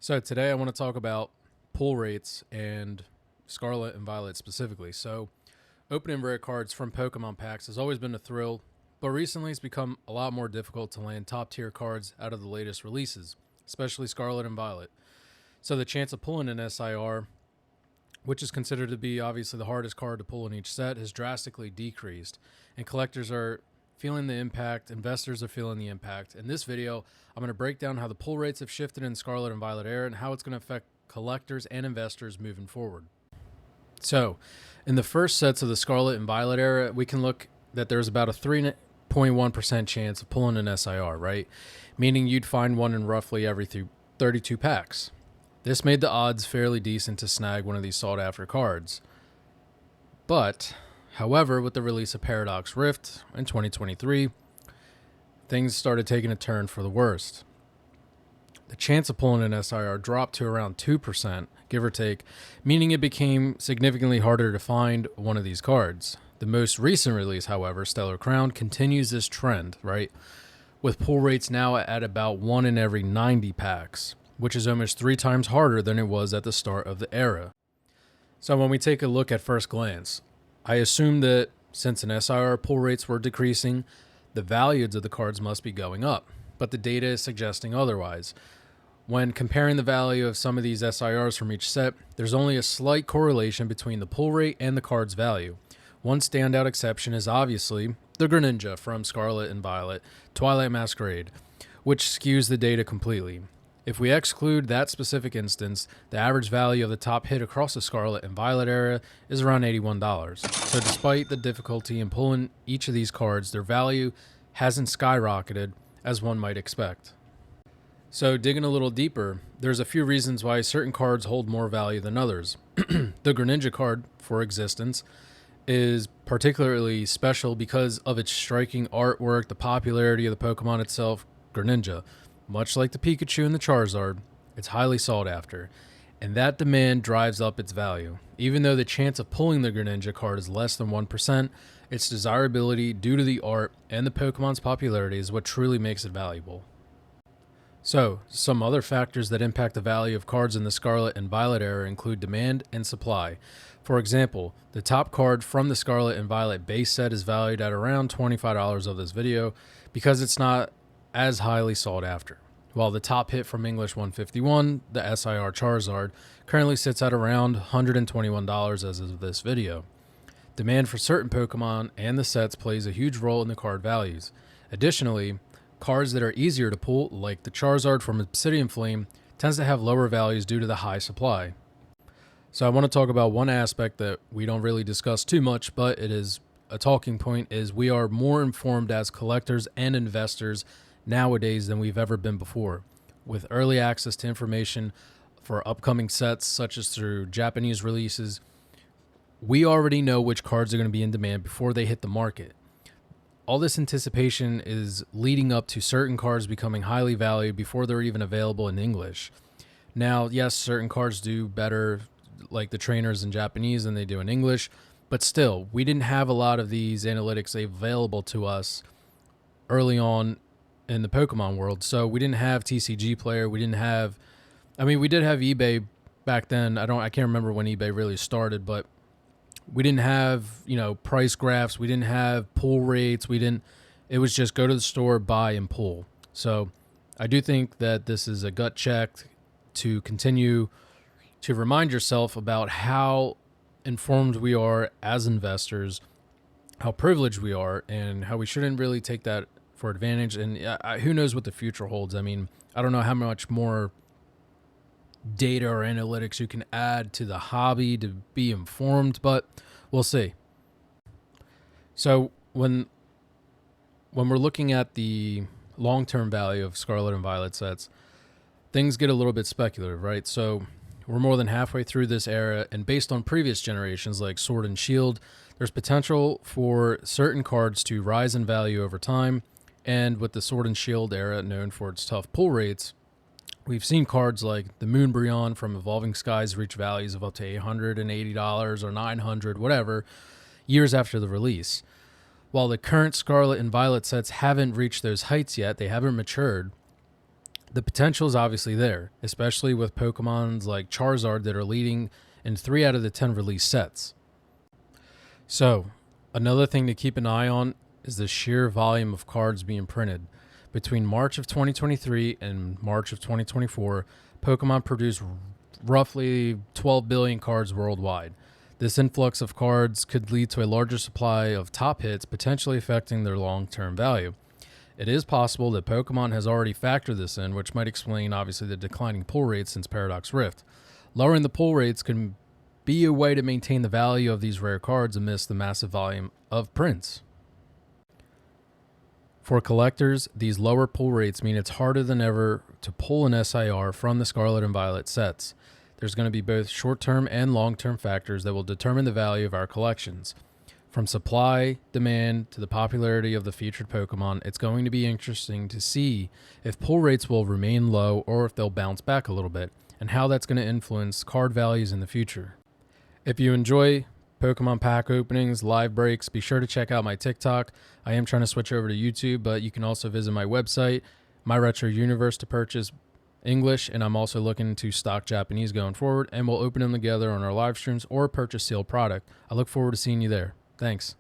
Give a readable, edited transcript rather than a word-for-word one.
So today I want to talk about pull rates and Scarlet and Violet specifically. So opening rare cards from Pokemon packs has always been a thrill, but recently it's become a lot more difficult to land top tier cards out of the latest releases, especially Scarlet and Violet. So the chance of pulling an SIR, which is considered to be obviously the hardest card to pull in each set, has drastically decreased, and collectors are feeling the impact, investors are feeling the impact. In this video, I'm going to break down how the pull rates have shifted in Scarlet and Violet era and how it's going to affect collectors and investors moving forward. So, in the first sets of the Scarlet and Violet era, we can look that there's about a 3.1% chance of pulling an SIR, right? Meaning you'd find one in roughly every 32 packs. This made the odds fairly decent to snag one of these sought after cards. But, however, with the release of Paradox Rift in 2023, things started taking a turn for the worst. The chance of pulling an SIR dropped to around 2%, give or take, meaning it became significantly harder to find one of these cards. The most recent release, however, Stellar Crown, continues this trend, right? With pull rates now at about 1 in every 90 packs, which is almost 3 times harder than it was at the start of the era. So when we take a look at first glance, I assume that since an SIR pull rates were decreasing, the values of the cards must be going up, but the data is suggesting otherwise. When comparing the value of some of these SIRs from each set, there's only a slight correlation between the pull rate and the card's value. One standout exception is obviously the Greninja from Scarlet and Violet, Twilight Masquerade, which skews the data completely. If we exclude that specific instance, the average value of the top hit across the Scarlet and Violet era is around $81. So despite the difficulty in pulling each of these cards, their value hasn't skyrocketed as one might expect. So digging a little deeper, there's a few reasons why certain cards hold more value than others. The Greninja card, for existence, is particularly special because of its striking artwork, the popularity of the Pokemon itself, Greninja. Much like the Pikachu and the Charizard, it's highly sought after, and that demand drives up its value. Even though the chance of pulling the Greninja card is less than 1%, its desirability due to the art and the Pokemon's popularity is what truly makes it valuable. So, some other factors that impact the value of cards in the Scarlet and Violet era include demand and supply. For example, the top card from the Scarlet and Violet base set is valued at around $25 of this video because it's not as highly sought after, while the top hit from English 151, the SIR Charizard, currently sits at around $121 as of this video. Demand for certain Pokemon and the sets plays a huge role in the card values. Additionally, cards that are easier to pull, like the Charizard from Obsidian Flame, tends to have lower values due to the high supply. So I want to talk about one aspect that we don't really discuss too much, but it is a talking point, is we are more informed as collectors and investors nowadays than we've ever been before. With early access to information for upcoming sets, such as through Japanese releases, we already know which cards are going to be in demand before they hit the market. All this anticipation is leading up to certain cards becoming highly valued before they're even available in English. Now, yes, certain cards do better, like the trainers in Japanese, than they do in English, but still, we didn't have a lot of these analytics available to us early on in the Pokemon world. So we didn't have TCG Player. We didn't have, we did have eBay back then. I can't remember when eBay really started, but we didn't have, price graphs. We didn't have pull rates. It was just go to the store, buy and pull. So I do think that this is a gut check to continue to remind yourself about how informed we are as investors, how privileged we are, and how we shouldn't really take that for advantage. And who knows what the future holds. I don't know how much more data or analytics you can add to the hobby to be informed, but we'll see. So when we're looking at the long-term value of Scarlet and Violet sets, things get a little bit speculative, right? So we're more than halfway through this era, and based on previous generations like Sword and Shield, there's potential for certain cards to rise in value over time. And with the Sword and Shield era known for its tough pull rates, we've seen cards like the Moonbryon from Evolving Skies reach values of up to $880 or $900, whatever, years after the release. While the current Scarlet and Violet sets haven't reached those heights yet, they haven't matured, The potential is obviously there, especially with Pokemons like Charizard that are leading in 3 out of the 10 released sets. So, another thing to keep an eye on is the sheer volume of cards being printed. Between March of 2023 and March of 2024, Pokemon produced roughly 12 billion cards worldwide. This influx of cards could lead to a larger supply of top hits, potentially affecting their long-term value. It is possible that Pokemon has already factored this in, which might explain obviously the declining pull rates since Paradox Rift. Lowering the pull rates can be a way to maintain the value of these rare cards amidst the massive volume of prints. For collectors, these lower pull rates mean it's harder than ever to pull an SIR from the Scarlet and Violet sets. There's going to be both short-term and long-term factors that will determine the value of our collections. From supply, demand, to the popularity of the featured Pokemon, it's going to be interesting to see if pull rates will remain low or if they'll bounce back a little bit, and how that's going to influence card values in the future. If you enjoy Pokemon pack openings, live breaks, be sure to check out my TikTok. I am trying to switch over to YouTube, but you can also visit my website, My Retro Universe, to purchase English, and I'm also looking to stock Japanese going forward, and we'll open them together on our live streams or purchase sealed product. I look forward to seeing you there. Thanks.